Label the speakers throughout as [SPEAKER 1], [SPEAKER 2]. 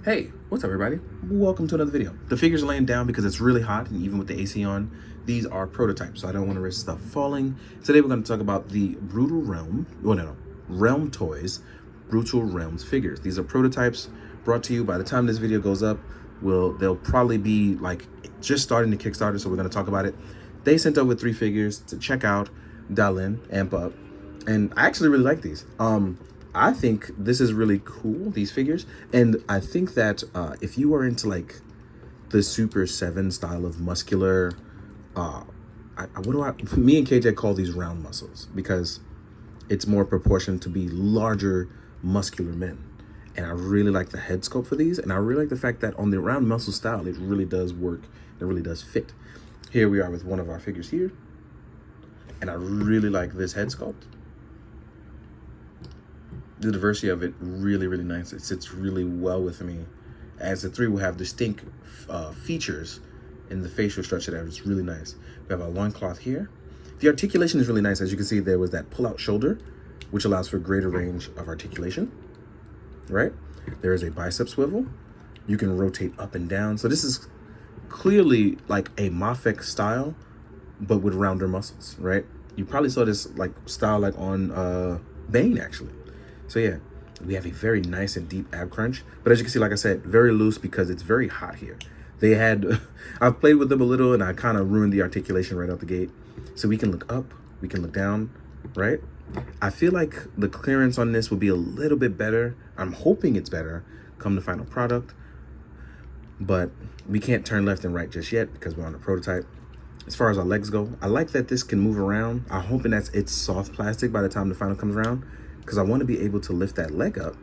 [SPEAKER 1] Hey, what's up everybody? Welcome to another video. The figure's laying down because it's really hot, and even with the AC on, these are prototypes, so I don't want to risk stuff falling. Today we're going to talk about the Realm Toys Brutal Realms figures. These are prototypes brought to you. By the time this video goes up, they'll probably be like just starting the Kickstarter, so we're going to talk about it. They sent over 3 figures to check out, dial in, amp up, and I actually really like these. I think this is really cool, these figures, and I think that if you are into like the Super 7 style of muscular, me and KJ call these round muscles because it's more proportioned to be larger muscular men. And I really like the head sculpt for these, and I really like the fact that on the round muscle style, it really does work, it really does fit. Here we are with one of our figures here, and I really like this head sculpt. The diversity of it really nice. It sits really well with me, as the 3 will have distinct features in the facial structure that is really nice. We have a loincloth here. The articulation is really nice. As you can see, there was that pull-out shoulder, which allows for greater range of articulation, right? There is a bicep swivel. You can rotate up and down. So this is clearly like a Mafek style, but with rounder muscles, right? You probably saw this like style like on Bane, actually. So yeah, we have a very nice and deep ab crunch. But as you can see, like I said, very loose because it's very hot here. They had, I've played with them a little and I kind of ruined the articulation right out the gate. So we can look up, we can look down, right? I feel like the clearance on this will be a little bit better. I'm hoping it's better come the final product. But we can't turn left and right just yet because we're on a prototype. As far as our legs go, I like that this can move around. I'm hoping that it's soft plastic by the time the final comes around, because I want to be able to lift that leg up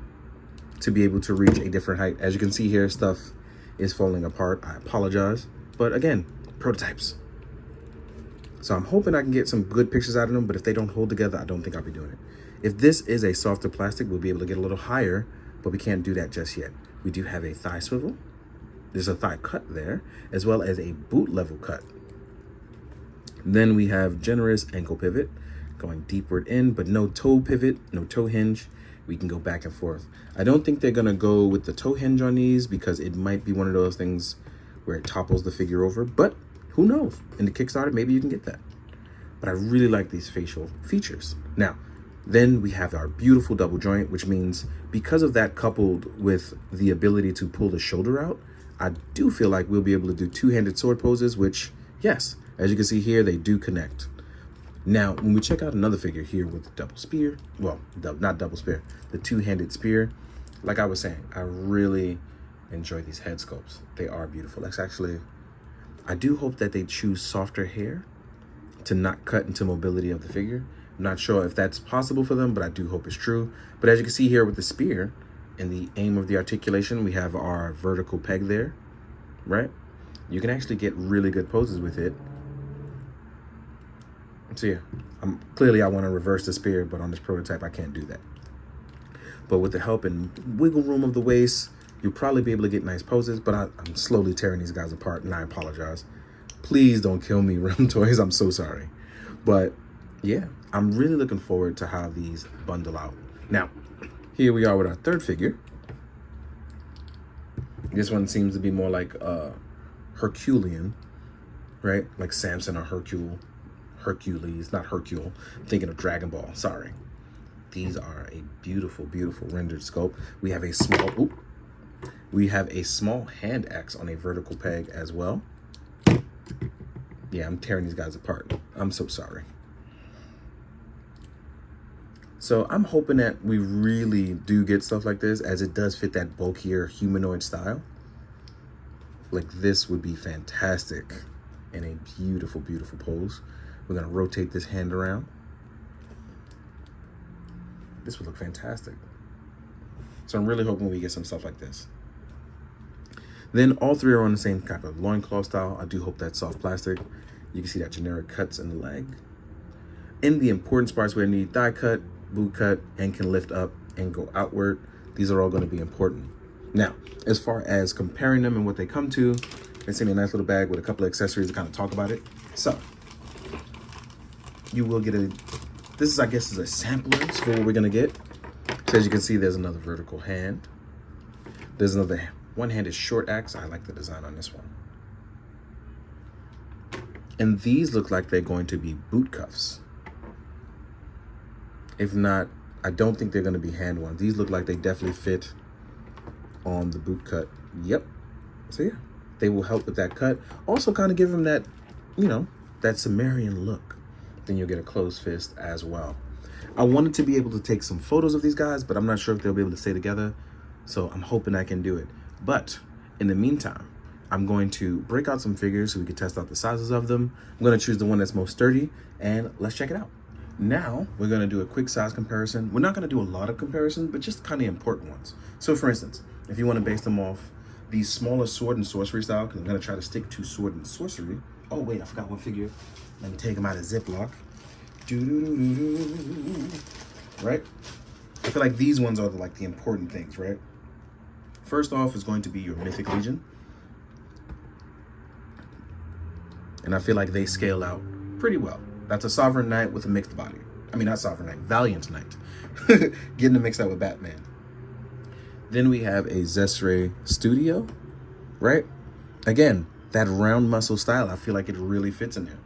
[SPEAKER 1] to be able to reach a different height. As you can see here, stuff is falling apart. I apologize. But again, prototypes. So I'm hoping I can get some good pictures out of them, but if they don't hold together, I don't think I'll be doing it. If this is a softer plastic, we'll be able to get a little higher, but we can't do that just yet. We do have a thigh swivel. There's a thigh cut there, as well as a boot level cut. Then we have generous ankle pivot, going deepward in, but no toe pivot, no toe hinge. We can go back and forth. I don't think they're gonna go with the toe hinge on these because it might be one of those things where it topples the figure over, but who knows? In the Kickstarter, maybe you can get that. But I really like these facial features. Now, then we have our beautiful double joint, which means because of that, coupled with the ability to pull the shoulder out, I do feel like we'll be able to do two-handed sword poses, which, yes, as you can see here, they do connect. Now, when we check out another figure here with the double spear, well, not double spear, the two-handed spear, like I was saying, I really enjoy these head sculpts. They are beautiful. That's actually, I do hope that they choose softer hair to not cut into mobility of the figure. I'm not sure if that's possible for them, but I do hope it's true. But as you can see here with the spear and the aim of the articulation, we have our vertical peg there, right? You can actually get really good poses with it. So yeah, clearly I want to reverse the spear, but on this prototype, I can't do that. But with the help and wiggle room of the waist, you'll probably be able to get nice poses, but I'm slowly tearing these guys apart, and I apologize. Please don't kill me, Realm Toys. I'm so sorry. But yeah, I'm really looking forward to how these bundle out. Now, here we are with our third figure. This one seems to be more like Herculean, right? Like Samson or Hercules, not Hercule. I'm thinking of Dragon Ball, sorry. These are a beautiful, beautiful rendered sculpt. We have a small hand axe on a vertical peg as well. Yeah, I'm tearing these guys apart. I'm so sorry. So I'm hoping that we really do get stuff like this, as it does fit that bulkier humanoid style. Like this would be fantastic in a beautiful, beautiful pose. We're gonna rotate this hand around. This would look fantastic. So I'm really hoping we get some stuff like this. Then all 3 are on the same type of loincloth style. I do hope that's soft plastic. You can see that generic cuts in the leg. In the important spots where I need thigh cut, boot cut, and can lift up and go outward, these are all gonna be important. Now, as far as comparing them and what they come to, they sent me a nice little bag with a couple of accessories to kind of talk about it. So, you will get this is, I guess, is a sampler for what we're gonna get. So as you can see, there's another vertical hand. There's another One-handed short axe. I like the design on this one. And these look like they're going to be boot cuffs. If not, I don't think they're going to be hand ones. These look like they definitely fit on the boot cut. Yep. So yeah, they will help with that cut. Also kind of give them that, you know, that Sumerian look. Then you'll get a closed fist as well. I wanted to be able to take some photos of these guys, but I'm not sure if they'll be able to stay together. So I'm hoping I can do it. But in the meantime, I'm going to break out some figures so we can test out the sizes of them. I'm going to choose the one that's most sturdy, and let's check it out. Now we're going to do a quick size comparison. We're not going to do a lot of comparisons, but just kind of important ones. So for instance, if you want to base them off the smaller sword and sorcery style, because I'm going to try to stick to sword and sorcery. Oh wait, I forgot one figure. Let me take them out of Ziploc. Right? I feel like these ones are the important things, right? First off is going to be your Mythic Legion. And I feel like they scale out pretty well. That's a Sovereign Knight with a mixed body. I mean, not Sovereign Knight, Valiant Knight. Getting to mix that with Batman. Then we have a Zesre Studio, right? Again, that round muscle style, I feel like it really fits in there.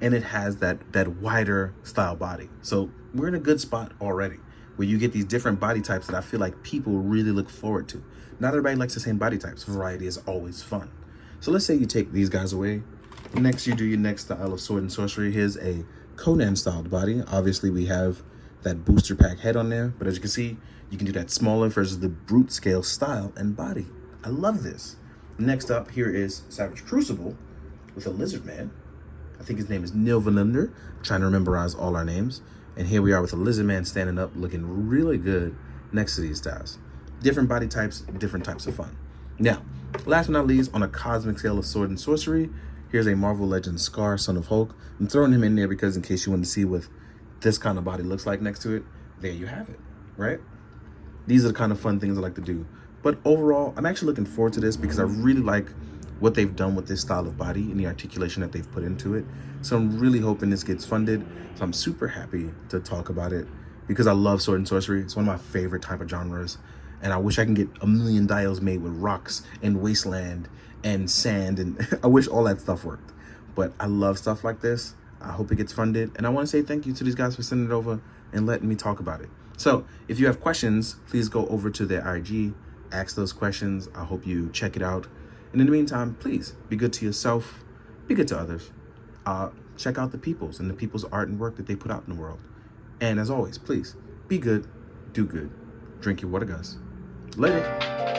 [SPEAKER 1] And it has that wider style body. So we're in a good spot already, where you get these different body types that I feel like people really look forward to. Not everybody likes the same body types. Variety is always fun. So let's say you take these guys away. Next, you do your next style of sword and sorcery. Here's a Conan styled body. Obviously, we have that booster pack head on there, but as you can see, you can do that smaller versus the brute scale style and body. I love this. Next up, here is Savage Crucible with a lizard man. I think his name is Nilvanander. I'm trying to memorize all our names. And here we are with a lizard man standing up, looking really good next to these styles. Different body types, different types of fun. Now, last but not least, on a cosmic scale of sword and sorcery, here's a Marvel Legends Scar, Son of Hulk. I'm throwing him in there because in case you want to see what this kind of body looks like next to it, there you have it, right? These are the kind of fun things I like to do. But overall, I'm actually looking forward to this because I really like what they've done with this style of body and the articulation that they've put into it. So I'm really hoping this gets funded. So I'm super happy to talk about it because I love sword and sorcery. It's one of my favorite type of genres. And I wish I can get a million dials made with rocks and wasteland and sand. And I wish all that stuff worked. But I love stuff like this. I hope it gets funded. And I want to say thank you to these guys for sending it over and letting me talk about it. So if you have questions, please go over to their IG, ask those questions. I hope you check it out. And in the meantime, please be good to yourself, be good to others. Check out the people's and the people's art and work that they put out in the world. And as always, please be good, do good, drink your water, guys. Later.